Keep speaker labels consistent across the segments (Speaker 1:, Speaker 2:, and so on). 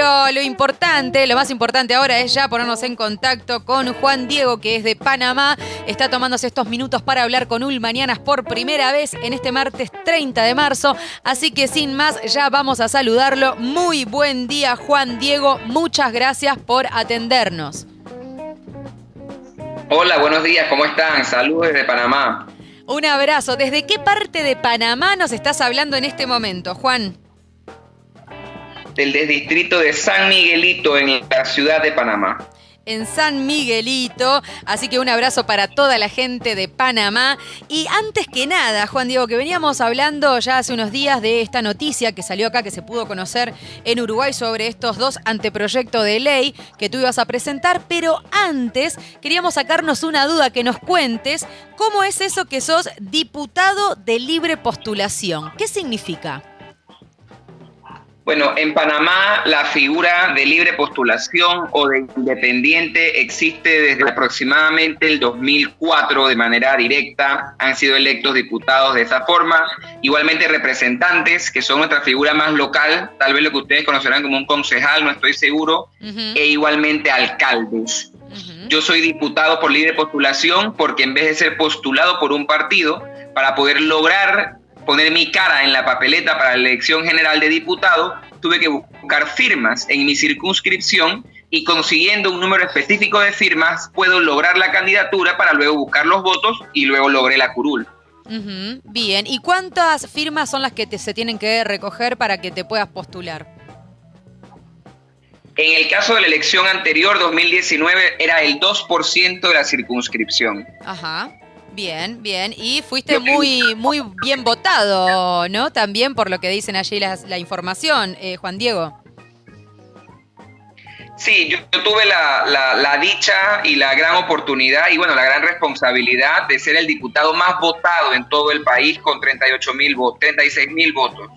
Speaker 1: Pero lo más importante ahora es ya ponernos en contacto con Juan Diego, que es de Panamá. Está tomándose estos minutos para hablar con Mañanas por primera vez en este martes 30 de marzo. Así que sin más, ya vamos a saludarlo. Muy buen día, Juan Diego. Muchas gracias por atendernos.
Speaker 2: Hola, buenos días, ¿cómo están? Saludos desde Panamá.
Speaker 1: Un abrazo. ¿Desde qué parte de Panamá nos estás hablando en este momento, Juan?
Speaker 2: Del distrito de San Miguelito, en la ciudad de Panamá.
Speaker 1: En San Miguelito, así que un abrazo para toda la gente de Panamá. Y antes que nada, Juan Diego, que veníamos hablando ya hace unos días de esta noticia que salió acá, que se pudo conocer en Uruguay sobre estos dos anteproyectos de ley que tú ibas a presentar, pero antes queríamos sacarnos una duda, que nos cuentes cómo es eso que sos diputado de libre postulación. ¿Qué significa?
Speaker 2: Bueno, en Panamá la figura de libre postulación o de independiente existe desde aproximadamente el 2004 de manera directa. Han sido electos diputados de esa forma. Igualmente representantes, que son nuestra figura más local, tal vez lo que ustedes conocerán como un concejal, no estoy seguro, e igualmente alcaldes. Yo soy diputado por libre postulación porque en vez de ser postulado por un partido, para poder lograr poner mi cara en la papeleta para la elección general de diputado, tuve que buscar firmas en mi circunscripción y consiguiendo un número específico de firmas puedo lograr la candidatura para luego buscar los votos y luego logré la curul.
Speaker 1: Bien, ¿y cuántas firmas son las que se tienen que recoger para que te puedas postular?
Speaker 2: En el caso de la elección anterior, 2019, era el 2% de la circunscripción.
Speaker 1: Ajá. Bien, bien. Y fuiste muy bien votado, ¿no? También por lo que dicen allí la información, Juan Diego.
Speaker 2: Sí, yo tuve la dicha y la gran oportunidad y bueno, la gran responsabilidad de ser el diputado más votado en todo el país con 36.000 votos.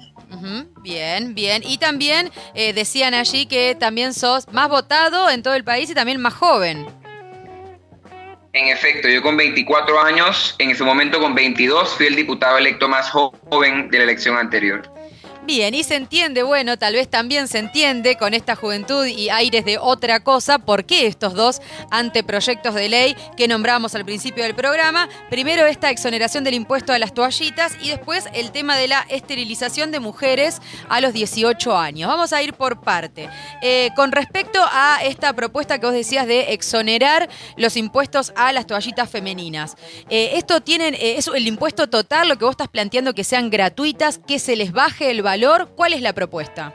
Speaker 1: Bien, bien. Y también decían allí que también sos más votado en todo el país y también más joven.
Speaker 2: En efecto, yo con 24 años, en ese momento con 22, fui el diputado electo más joven de la elección anterior.
Speaker 1: Bien, y se entiende, bueno, tal vez también se entiende con esta juventud y aires de otra cosa, por qué estos dos anteproyectos de ley que nombramos al principio del programa. Primero esta exoneración del impuesto a las toallitas y después el tema de la esterilización de mujeres a los 18 años. Vamos a ir por parte. Con respecto a esta propuesta que vos decías de exonerar los impuestos a las toallitas femeninas, ¿esto es el impuesto total, lo que vos estás planteando, que sean gratuitas, que se les baje el valor? ¿Cuál es la propuesta?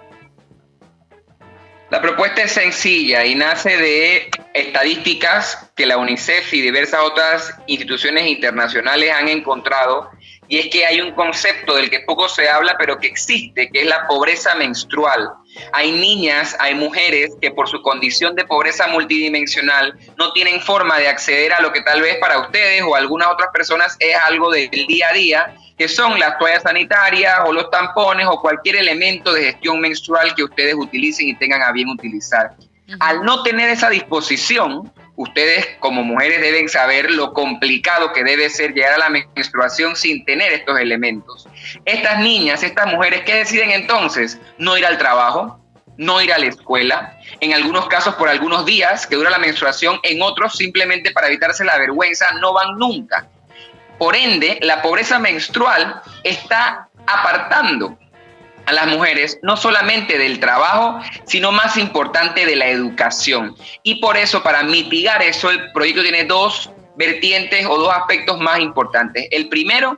Speaker 2: La propuesta es sencilla y nace de estadísticas que la UNICEF y diversas otras instituciones internacionales han encontrado, y es que hay un concepto del que poco se habla pero que existe, que es la pobreza menstrual. Hay niñas, hay mujeres que por su condición de pobreza multidimensional no tienen forma de acceder a lo que tal vez para ustedes o algunas otras personas es algo del día a día, que son las toallas sanitarias o los tampones o cualquier elemento de gestión menstrual que ustedes utilicen y tengan a bien utilizar. Al no tener esa disposición, ustedes como mujeres deben saber lo complicado que debe ser llegar a la menstruación sin tener estos elementos. Estas niñas, estas mujeres, ¿qué deciden entonces? No ir al trabajo, no ir a la escuela, en algunos casos por algunos días que dura la menstruación, en otros simplemente para evitarse la vergüenza no van nunca. Por ende, la pobreza menstrual está apartando a las mujeres no solamente del trabajo, sino más importante de la educación. Y por eso, para mitigar eso, el proyecto tiene dos vertientes o dos aspectos más importantes. El primero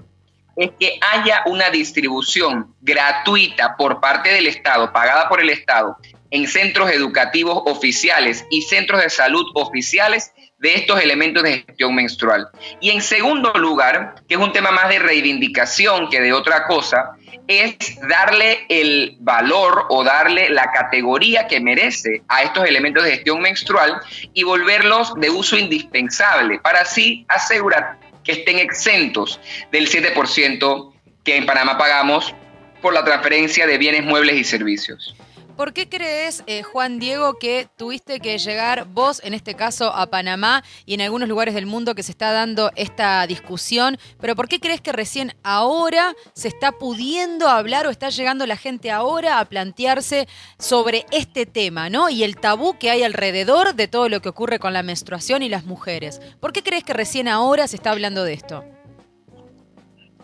Speaker 2: es que haya una distribución gratuita por parte del Estado, pagada por el Estado, en centros educativos oficiales y centros de salud oficiales de estos elementos de gestión menstrual. Y en segundo lugar, que es un tema más de reivindicación que de otra cosa, es darle el valor o darle la categoría que merece a estos elementos de gestión menstrual y volverlos de uso indispensable para así asegurar que estén exentos del 7% que en Panamá pagamos por la transferencia de bienes, muebles y servicios.
Speaker 1: por qué crees, Juan Diego, que tuviste que llegar vos, en este caso, a Panamá y en algunos lugares del mundo que se está dando esta discusión? Pero ¿por qué crees que recién ahora se está pudiendo hablar o está llegando la gente ahora a plantearse sobre este tema, ¿no? Y el tabú que hay alrededor de todo lo que ocurre con la menstruación y las mujeres. ¿Por qué crees que recién ahora se está hablando de esto?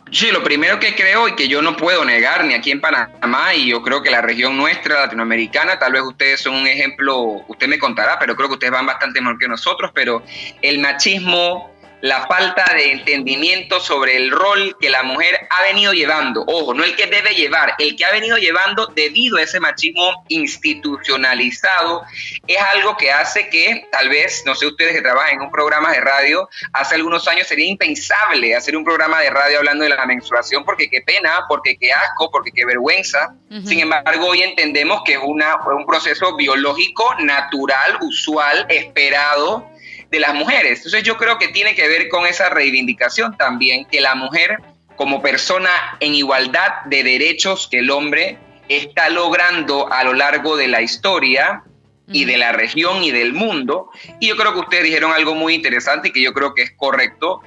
Speaker 2: Sí, lo primero que creo y que yo no puedo negar ni aquí en Panamá, y yo creo que la región nuestra, latinoamericana, tal vez ustedes son un ejemplo, usted me contará, pero creo que ustedes van bastante mejor que nosotros, pero el machismo, la falta de entendimiento sobre el rol que la mujer ha venido llevando, ojo, no el que debe llevar, el que ha venido llevando debido a ese machismo institucionalizado, es algo que hace que tal vez, no sé ustedes que trabajan en un programa de radio, hace algunos años sería impensable hacer un programa de radio hablando de la menstruación, porque qué pena, porque qué asco, porque qué vergüenza. Sin embargo, hoy entendemos que es un proceso biológico, natural, usual, esperado de las mujeres. Entonces yo creo que tiene que ver con esa reivindicación también, que la mujer como persona en igualdad de derechos que el hombre está logrando a lo largo de la historia y de la región y del mundo. Y yo creo que ustedes dijeron algo muy interesante y que yo creo que es correcto,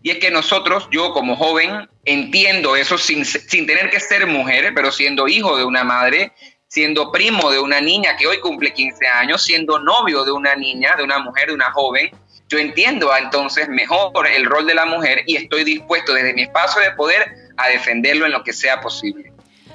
Speaker 2: y es que nosotros, yo como joven, entiendo eso sin tener que ser mujer, pero siendo hijo de una madre, siendo primo de una niña que hoy cumple 15 años, siendo novio de una niña, de una mujer, de una joven, yo entiendo entonces mejor el rol de la mujer y estoy dispuesto desde mi espacio de poder a defenderlo en lo que sea posible.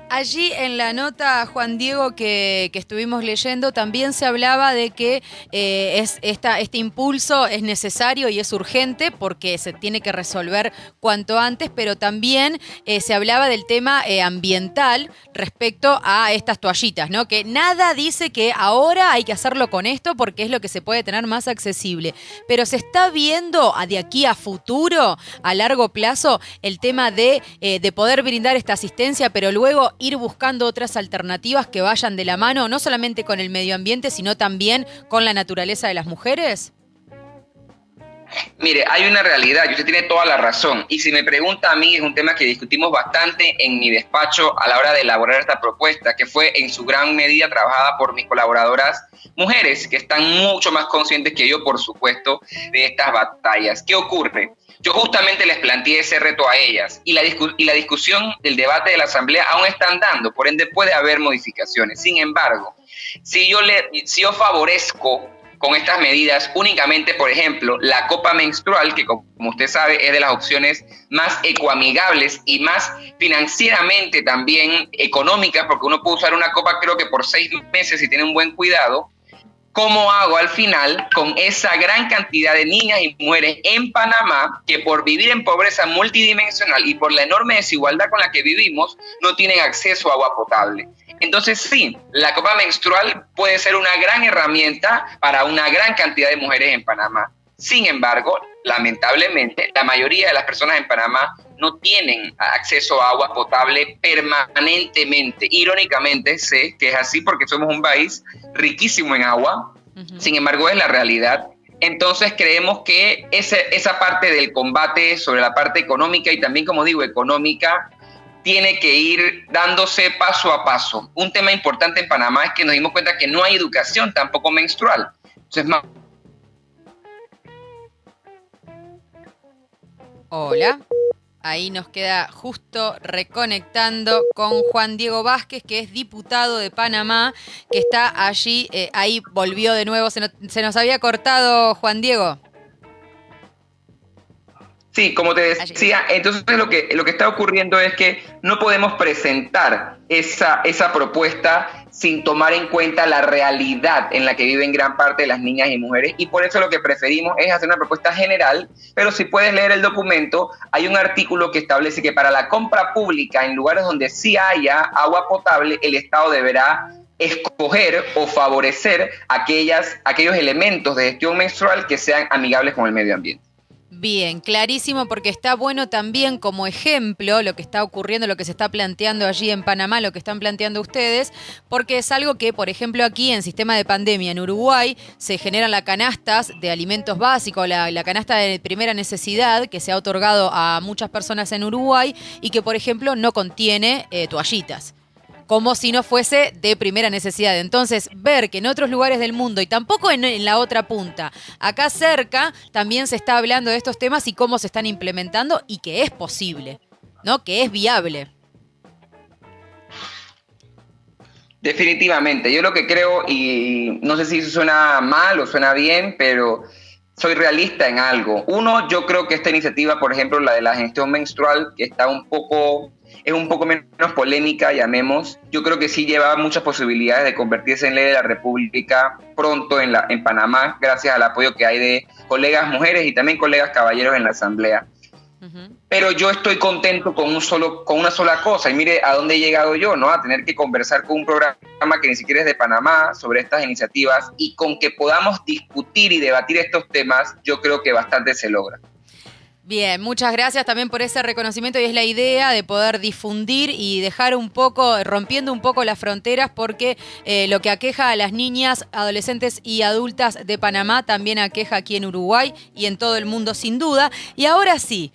Speaker 1: Allí en la nota, Juan Diego, que estuvimos leyendo, también se hablaba de que este impulso es necesario y es urgente porque se tiene que resolver cuanto antes, pero también se hablaba del tema ambiental respecto a estas toallitas, ¿no? Que nada dice que ahora hay que hacerlo con esto porque es lo que se puede tener más accesible. Pero se está viendo de aquí a futuro, a largo plazo, el tema de poder brindar esta asistencia, pero luego ir buscando otras alternativas que vayan de la mano, no solamente con el medio ambiente, sino también con la naturaleza de las mujeres?
Speaker 2: Mire, hay una realidad y usted tiene toda la razón. Y si me pregunta a mí, es un tema que discutimos bastante en mi despacho a la hora de elaborar esta propuesta, que fue en su gran medida trabajada por mis colaboradoras mujeres, que están mucho más conscientes que yo, por supuesto, de estas batallas. ¿Qué ocurre? Yo justamente les planteé ese reto a ellas y la discusión del debate de la Asamblea aún están dando, por ende puede haber modificaciones. Sin embargo, si yo favorezco con estas medidas únicamente, por ejemplo, la copa menstrual, que como usted sabe es de las opciones más ecoamigables y más financieramente también económicas, porque uno puede usar una copa creo que por 6 meses si tiene un buen cuidado. ¿Cómo hago al final con esa gran cantidad de niñas y mujeres en Panamá que por vivir en pobreza multidimensional y por la enorme desigualdad con la que vivimos no tienen acceso a agua potable? Entonces sí, la copa menstrual puede ser una gran herramienta para una gran cantidad de mujeres en Panamá. Sin embargo, lamentablemente, la mayoría de las personas en Panamá no tienen acceso a agua potable permanentemente. Irónicamente, sé que es así porque somos un país riquísimo en agua, sin embargo es la realidad. Entonces creemos que esa parte del combate sobre la parte económica y también, como digo, económica, tiene que ir dándose paso a paso. Un tema importante en Panamá es que nos dimos cuenta que no hay educación tampoco menstrual. Entonces,
Speaker 1: Hola. Ahí nos queda justo reconectando con Juan Diego Vázquez, que es diputado de Panamá, que está allí. Ahí volvió de nuevo. Se nos había cortado, Juan Diego.
Speaker 2: Sí, como te decía, entonces lo que está ocurriendo es que no podemos presentar esa propuesta sin tomar en cuenta la realidad en la que viven gran parte de las niñas y mujeres, y por eso lo que preferimos es hacer una propuesta general, pero si puedes leer el documento, hay un artículo que establece que para la compra pública en lugares donde sí haya agua potable, el Estado deberá escoger o favorecer aquellos elementos de gestión menstrual que sean amigables con el medio ambiente.
Speaker 1: Bien, clarísimo, porque está bueno también como ejemplo lo que está ocurriendo, lo que se está planteando allí en Panamá, lo que están planteando ustedes, porque es algo que, por ejemplo, aquí en sistema de pandemia en Uruguay se generan las canastas de alimentos básicos, la canasta de primera necesidad que se ha otorgado a muchas personas en Uruguay y que, por ejemplo, no contiene toallitas. como si no fuese de primera necesidad. Entonces, ver que en otros lugares del mundo, y tampoco en la otra punta, acá cerca también se está hablando de estos temas y cómo se están implementando y que es posible, ¿no? Que es viable.
Speaker 2: Definitivamente, yo lo que creo, y no sé si eso suena mal o suena bien, pero soy realista en algo. Uno, yo creo que esta iniciativa, por ejemplo, la de la gestión menstrual, que es un poco menos polémica, llamemos, yo creo que sí lleva muchas posibilidades de convertirse en ley de la República pronto en Panamá, gracias al apoyo que hay de colegas mujeres y también colegas caballeros en la Asamblea. Pero yo estoy contento con una sola cosa, y mire a dónde he llegado yo, ¿no? A tener que conversar con un programa que ni siquiera es de Panamá sobre estas iniciativas, y con que podamos discutir y debatir estos temas, yo creo que bastante se logra.
Speaker 1: Bien, muchas gracias también por ese reconocimiento, y es la idea de poder difundir y dejar un poco, rompiendo un poco las fronteras, porque lo que aqueja a las niñas, adolescentes y adultas de Panamá también aqueja aquí en Uruguay y en todo el mundo sin duda. Y ahora sí,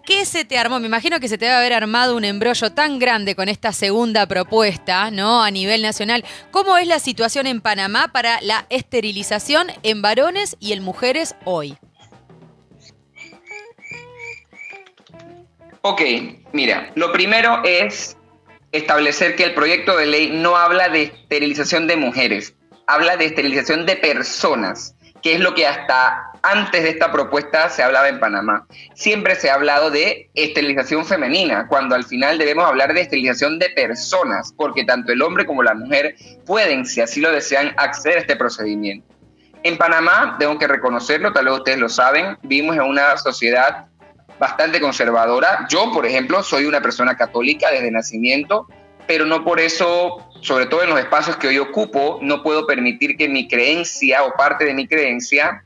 Speaker 1: ¿qué se te armó? Me imagino que se te debe haber armado un embrollo tan grande con esta segunda propuesta, ¿no? A nivel nacional. ¿Cómo es la situación en Panamá para la esterilización en varones y en mujeres hoy?
Speaker 2: Ok, mira, lo primero es establecer que el proyecto de ley no habla de esterilización de mujeres, habla de esterilización de personas, que es lo que hasta antes de esta propuesta se hablaba en Panamá. Siempre se ha hablado de esterilización femenina, cuando al final debemos hablar de esterilización de personas, porque tanto el hombre como la mujer pueden, si así lo desean, acceder a este procedimiento. En Panamá, tengo que reconocerlo, tal vez ustedes lo saben, vivimos en una sociedad bastante conservadora. Yo, por ejemplo, soy una persona católica desde nacimiento, pero no por eso, sobre todo en los espacios que hoy ocupo, no puedo permitir que mi creencia o parte de mi creencia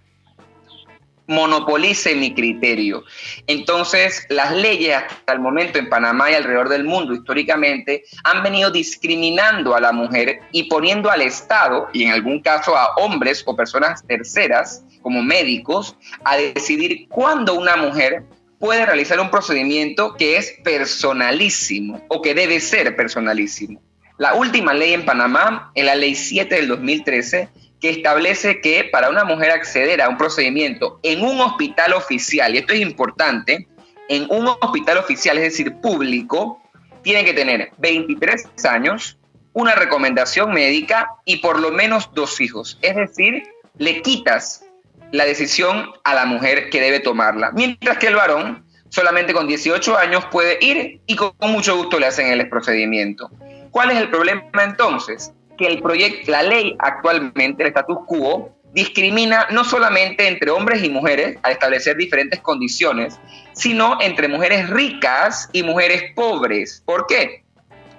Speaker 2: monopolice mi criterio. Entonces, las leyes hasta el momento en Panamá y alrededor del mundo históricamente han venido discriminando a la mujer y poniendo al Estado, y en algún caso a hombres o personas terceras, como médicos, a decidir cuándo una mujer puede realizar un procedimiento que es personalísimo o que debe ser personalísimo. La última ley en Panamá es la Ley 7 del 2013, que establece que para una mujer acceder a un procedimiento en un hospital oficial, y esto es importante, en un hospital oficial, es decir, público, tiene que tener 23 años, una recomendación médica y por lo menos 2 hijos. Es decir, le quitas la decisión a la mujer que debe tomarla, mientras que el varón solamente con 18 años puede ir y con mucho gusto le hacen el procedimiento. ¿Cuál es el problema entonces? Que la ley actualmente, el status quo, discrimina no solamente entre hombres y mujeres al establecer diferentes condiciones, sino entre mujeres ricas y mujeres pobres. ¿Por qué?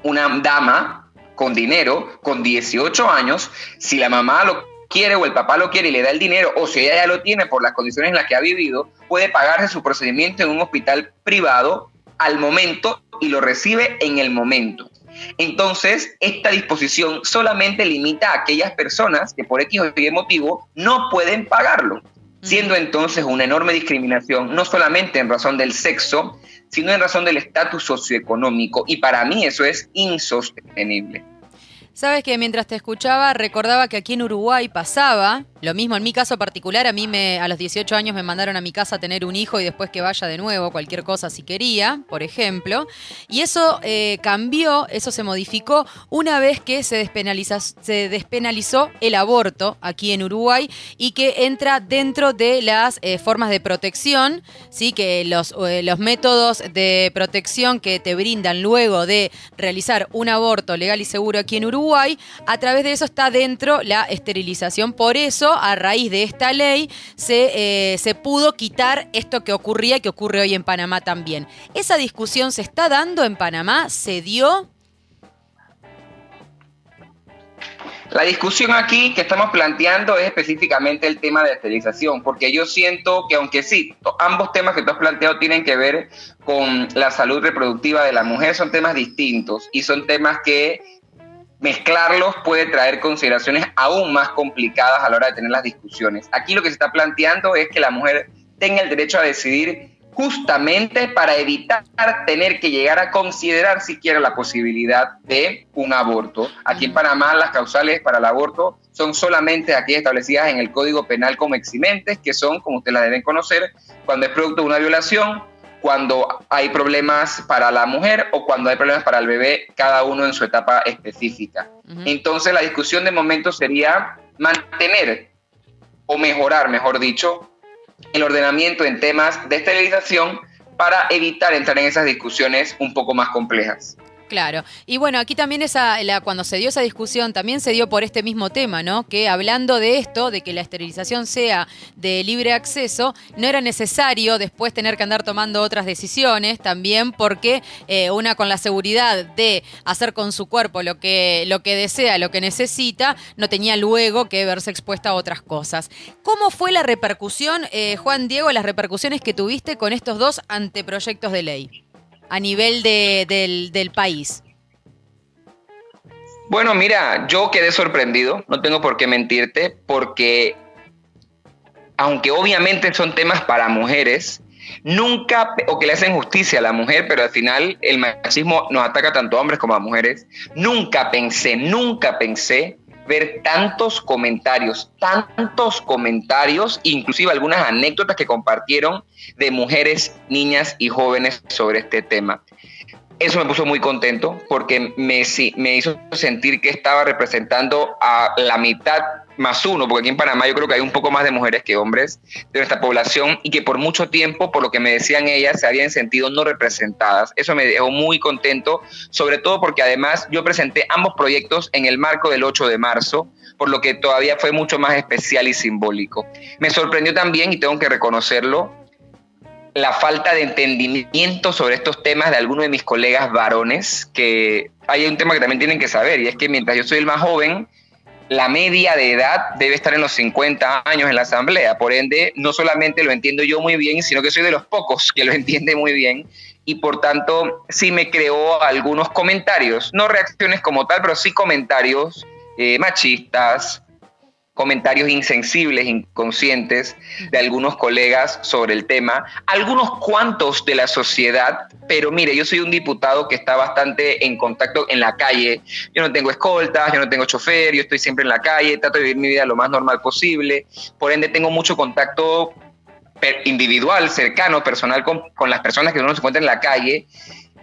Speaker 2: Una dama con dinero, con 18 años, si la mamá lo quiere o el papá lo quiere y le da el dinero, o si ella ya lo tiene por las condiciones en las que ha vivido, puede pagarse su procedimiento en un hospital privado al momento y lo recibe en el momento. Entonces, esta disposición solamente limita a aquellas personas que por X o Y motivo no pueden pagarlo, siendo entonces una enorme discriminación, no solamente en razón del sexo, sino en razón del estatus socioeconómico, y para mí eso es insostenible.
Speaker 1: Sabes que mientras te escuchaba recordaba que aquí en Uruguay pasaba lo mismo. En mi caso particular, a mí a los 18 años me mandaron a mi casa a tener un hijo y después que vaya de nuevo, cualquier cosa si quería, por ejemplo. Y eso cambió, eso se modificó una vez que se despenalizó el aborto aquí en Uruguay y que entra dentro de las formas de protección, ¿sí? Que los métodos de protección que te brindan luego de realizar un aborto legal y seguro aquí en Uruguay, a través de eso está dentro la esterilización. Por eso, a raíz de esta ley, se pudo quitar esto que ocurría y que ocurre hoy en Panamá también. ¿Esa discusión se está dando en Panamá? ¿Se dio?
Speaker 2: La discusión aquí que estamos planteando es específicamente el tema de la esterilización, porque yo siento que aunque sí, ambos temas que tú has planteado tienen que ver con la salud reproductiva de la mujer, son temas distintos y son temas que mezclarlos puede traer consideraciones aún más complicadas a la hora de tener las discusiones. Aquí lo que se está planteando es que la mujer tenga el derecho a decidir justamente para evitar tener que llegar a considerar siquiera la posibilidad de un aborto. Aquí en Panamá las causales para el aborto son solamente aquellas establecidas en el Código Penal como eximentes, que son, como ustedes las deben conocer, cuando es producto de una violación, cuando hay problemas para la mujer o cuando hay problemas para el bebé, cada uno en su etapa específica. Entonces la discusión de momento sería mantener o mejorar, mejor dicho, el ordenamiento en temas de esterilización para evitar entrar en esas discusiones un poco más complejas.
Speaker 1: Claro. Y bueno, aquí también cuando se dio esa discusión, también se dio por este mismo tema, ¿no? Que hablando de esto, de que la esterilización sea de libre acceso, no era necesario después tener que andar tomando otras decisiones, también porque una con la seguridad de hacer con su cuerpo lo que desea, lo que necesita, no tenía luego que verse expuesta a otras cosas. ¿Cómo fue la repercusión, Juan Diego, las repercusiones que tuviste con estos dos anteproyectos de ley a nivel del país?
Speaker 2: Bueno, mira, yo quedé sorprendido, no tengo por qué mentirte, porque aunque obviamente son temas para mujeres, nunca, o que le hacen justicia a la mujer, pero al final el machismo nos ataca tanto a hombres como a mujeres, nunca pensé ver tantos comentarios, inclusive algunas anécdotas que compartieron de mujeres, niñas y jóvenes sobre este tema. Eso me puso muy contento porque me hizo sentir que estaba representando a la mitad más uno, porque aquí en Panamá yo creo que hay un poco más de mujeres que hombres de nuestra población y que por mucho tiempo, por lo que me decían ellas, se habían sentido no representadas. Eso me dejó muy contento, sobre todo porque además yo presenté ambos proyectos en el marco del 8 de marzo, por lo que todavía fue mucho más especial y simbólico. Me sorprendió también, y tengo que reconocerlo, la falta de entendimiento sobre estos temas de algunos de mis colegas varones, que hay un tema que también tienen que saber, y es que mientras yo soy el más joven, la media de edad debe estar en los 50 años en la asamblea. Por ende, no solamente lo entiendo yo muy bien, sino que soy de los pocos que lo entiende muy bien. Y por tanto, sí me creó algunos comentarios, no reacciones como tal, pero sí comentarios machistas, comentarios insensibles, inconscientes de algunos colegas sobre el tema, algunos cuantos de la sociedad, pero mire, yo soy un diputado que está bastante en contacto en la calle, yo no tengo escoltas, yo no tengo chofer, yo estoy siempre en la calle, trato de vivir mi vida lo más normal posible, por ende tengo mucho contacto individual, cercano, personal con las personas que uno se encuentra en la calle,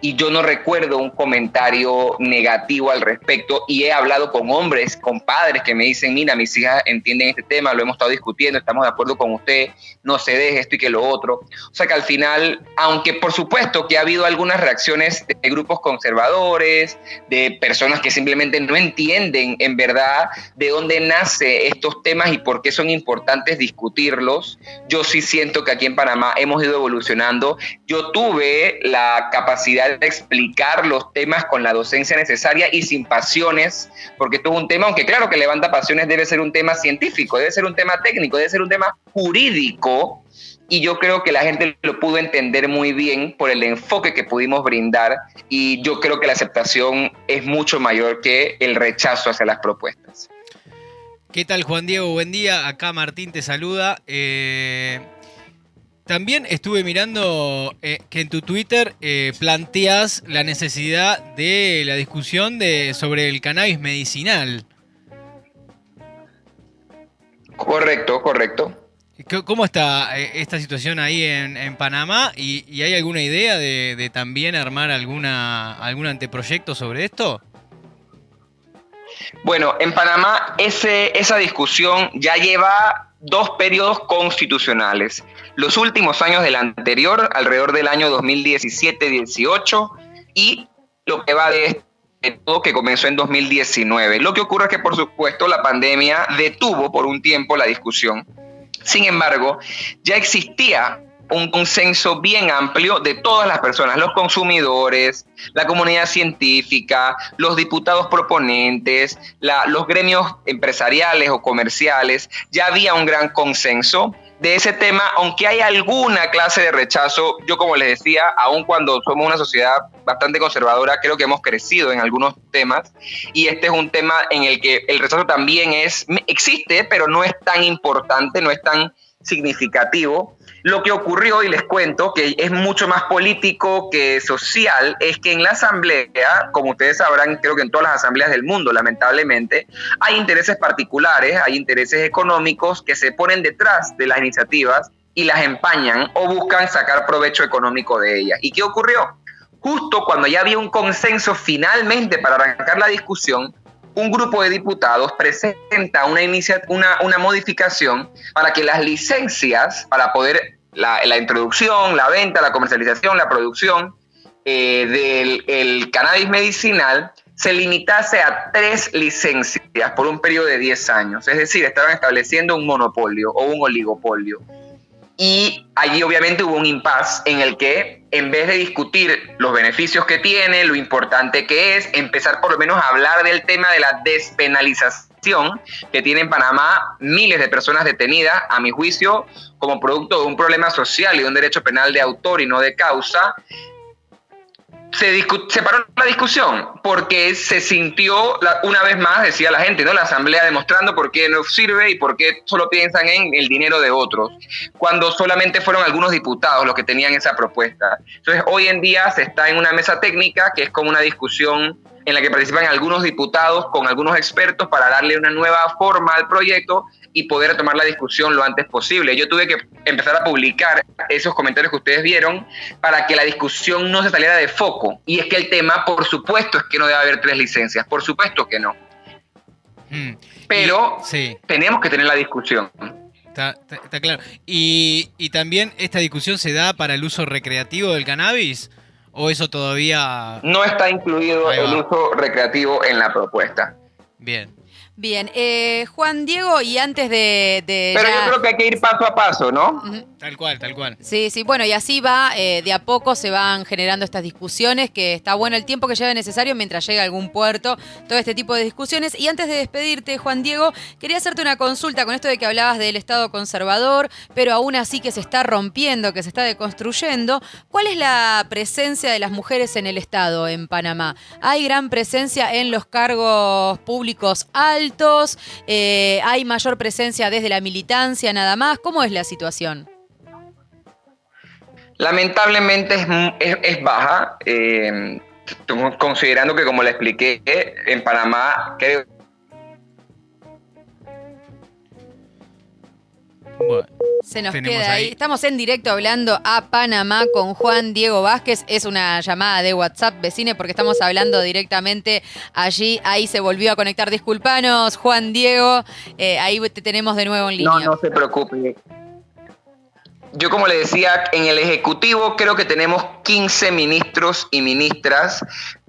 Speaker 2: y yo no recuerdo un comentario negativo al respecto, y he hablado con hombres, con padres que me dicen, mira, mis hijas entienden este tema, lo hemos estado discutiendo, estamos de acuerdo con usted, no se deje esto y que lo otro. O sea que al final, aunque por supuesto que ha habido algunas reacciones de grupos conservadores, de personas que simplemente no entienden en verdad de dónde nacen estos temas y por qué son importantes discutirlos, yo sí siento que aquí en Panamá hemos ido evolucionando. Yo tuve la capacidad de explicar los temas con la docencia necesaria y sin pasiones, porque esto es un tema, aunque claro que levanta pasiones, debe ser un tema científico, debe ser un tema técnico, debe ser un tema jurídico, y yo creo que la gente lo pudo entender muy bien por el enfoque que pudimos brindar, y yo creo que la aceptación es mucho mayor que el rechazo hacia las propuestas.
Speaker 3: ¿Qué tal, Juan Diego? Buen día, acá Martín te saluda. También estuve mirando que en tu Twitter planteas la necesidad de la discusión sobre el cannabis medicinal.
Speaker 2: Correcto.
Speaker 3: ¿Cómo está esta situación ahí en Panamá? ¿Y hay alguna idea de también armar algún anteproyecto sobre esto?
Speaker 2: Bueno, en Panamá esa discusión ya lleva 2 periodos constitucionales. Los últimos años del anterior, alrededor del año 2017-18, y lo que va de todo que comenzó en 2019. Lo que ocurre es que, por supuesto, la pandemia detuvo por un tiempo la discusión. Sin embargo, ya existía un consenso bien amplio de todas las personas, los consumidores, la comunidad científica, los diputados proponentes, los gremios empresariales o comerciales. Ya había un gran consenso de ese tema, aunque hay alguna clase de rechazo. Yo, como les decía, aun cuando somos una sociedad bastante conservadora, creo que hemos crecido en algunos temas, y este es un tema en el que el rechazo también existe, pero no es tan importante, no es tan significativo. Lo que ocurrió, y les cuento, que es mucho más político que social, es que en la asamblea, como ustedes sabrán, creo que en todas las asambleas del mundo, lamentablemente, hay intereses particulares, hay intereses económicos que se ponen detrás de las iniciativas y las empañan o buscan sacar provecho económico de ellas. ¿Y qué ocurrió? Justo cuando ya había un consenso finalmente para arrancar la discusión, un grupo de diputados presenta una modificación para que las licencias para poder la introducción, la venta, la comercialización, la producción del cannabis medicinal se limitase a 3 licencias por un periodo de 10 años. Es decir, estaban estableciendo un monopolio o un oligopolio. Y allí obviamente hubo un impasse en el que, en vez de discutir los beneficios que tiene, lo importante que es, empezar por lo menos a hablar del tema de la despenalización que tiene en Panamá miles de personas detenidas, a mi juicio, como producto de un problema social y de un derecho penal de autor y no de causa. Se paró la discusión porque se sintió, una vez más, decía la gente, ¿no? La asamblea demostrando por qué no sirve y por qué solo piensan en el dinero de otros, cuando solamente fueron algunos diputados los que tenían esa propuesta. Entonces, hoy en día se está en una mesa técnica que es como una discusión en la que participan algunos diputados con algunos expertos para darle una nueva forma al proyecto y poder tomar la discusión lo antes posible. Yo tuve que empezar a publicar esos comentarios que ustedes vieron para que la discusión no se saliera de foco. Y es que el tema, por supuesto, es que no debe haber 3 licencias. Por supuesto que no. Pero
Speaker 3: sí,
Speaker 2: tenemos que tener la discusión.
Speaker 3: Está claro. ¿Y también esta discusión se da para el uso recreativo del cannabis? ¿O eso todavía...?
Speaker 2: No está incluido el uso recreativo en la propuesta.
Speaker 3: Bien.
Speaker 1: Bien, Juan Diego, y antes de
Speaker 2: Pero
Speaker 1: ya...
Speaker 2: yo creo que hay que ir paso a paso, ¿no?
Speaker 3: Tal cual, tal cual.
Speaker 1: Sí, sí, bueno, y así va, de a poco se van generando estas discusiones, que está bueno el tiempo que lleve necesario mientras llegue a algún puerto, todo este tipo de discusiones. Y antes de despedirte, Juan Diego, quería hacerte una consulta con esto de que hablabas del Estado conservador, pero aún así que se está rompiendo, que se está deconstruyendo. ¿Cuál es la presencia de las mujeres en el Estado en Panamá? ¿Hay gran presencia en los cargos públicos altos? ¿Hay mayor presencia desde la militancia nada más? ¿Cómo es la situación?
Speaker 2: Lamentablemente es baja, considerando que, como le expliqué, en Panamá creo...
Speaker 3: Bueno,
Speaker 1: se nos queda ahí. Estamos en directo hablando a Panamá con Juan Diego Vázquez. Es una llamada de WhatsApp, vecine, porque estamos hablando directamente allí. Ahí se volvió a conectar. Disculpanos, Juan Diego. Ahí te tenemos de nuevo en línea.
Speaker 2: No se preocupe. Yo, como le decía, en el Ejecutivo creo que tenemos 15 ministros y ministras,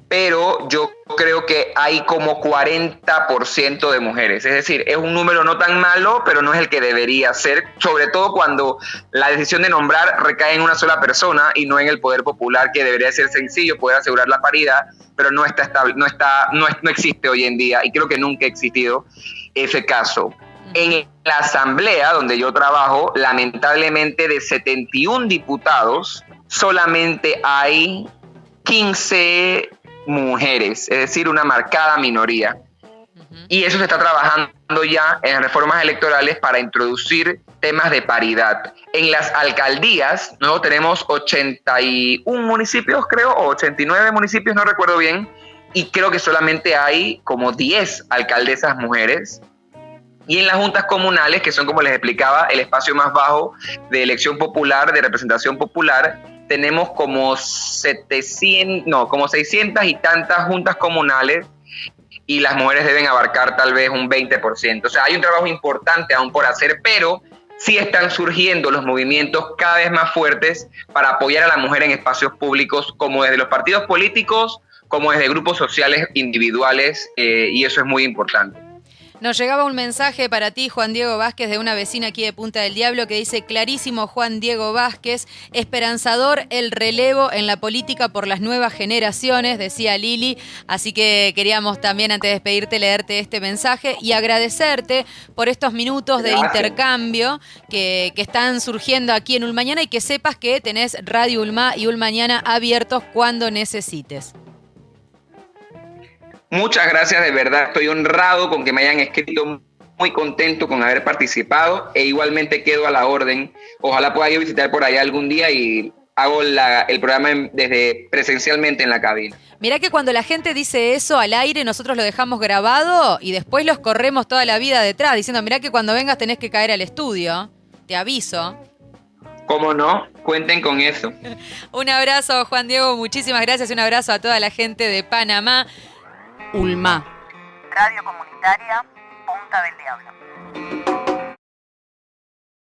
Speaker 2: pero yo creo que hay como 40% de mujeres. Es decir, es un número no tan malo, pero no es el que debería ser, sobre todo cuando la decisión de nombrar recae en una sola persona y no en el poder popular, que debería ser sencillo poder asegurar la paridad, pero no está estable, no existe hoy en día, y creo que nunca ha existido ese caso. En la asamblea donde yo trabajo, lamentablemente de 71 diputados, solamente hay 15 mujeres, es decir, una marcada minoría. Y eso se está trabajando ya en reformas electorales para introducir temas de paridad. En las alcaldías, nosotros tenemos 81 municipios, creo, o 89 municipios, no recuerdo bien, y creo que solamente hay como 10 alcaldesas mujeres. Y en las juntas comunales, que son, como les explicaba, el espacio más bajo de elección popular, de representación popular, tenemos como 600 y tantas juntas comunales, y las mujeres deben abarcar tal vez un 20%. O sea, hay un trabajo importante aún por hacer, pero sí están surgiendo los movimientos cada vez más fuertes para apoyar a la mujer en espacios públicos, como desde los partidos políticos, como desde grupos sociales individuales, y eso es muy importante.
Speaker 1: Nos llegaba un mensaje para ti, Juan Diego Vázquez, de una vecina aquí de Punta del Diablo, que dice: clarísimo, Juan Diego Vázquez, esperanzador el relevo en la política por las nuevas generaciones, decía Lili. Así que queríamos también, antes de despedirte, leerte este mensaje y agradecerte por estos minutos de intercambio que están surgiendo aquí en Ulmañana, y que sepas que tenés Radio Ulma y Ulmañana abiertos cuando necesites.
Speaker 2: Muchas gracias, de verdad, estoy honrado con que me hayan escrito muy contento con haber participado e igualmente quedo a la orden. Ojalá pueda ir a visitar por allá algún día y hago el programa desde presencialmente en la cabina.
Speaker 1: Mirá que cuando la gente dice eso al aire, nosotros lo dejamos grabado y después los corremos toda la vida detrás, diciendo, mirá que cuando vengas tenés que caer al estudio, te aviso.
Speaker 2: ¿Cómo no? Cuenten con eso.
Speaker 1: Un abrazo, Juan Diego, muchísimas gracias, un abrazo a toda la gente de Panamá. ULMA.
Speaker 4: Radio Comunitaria Punta del Diablo.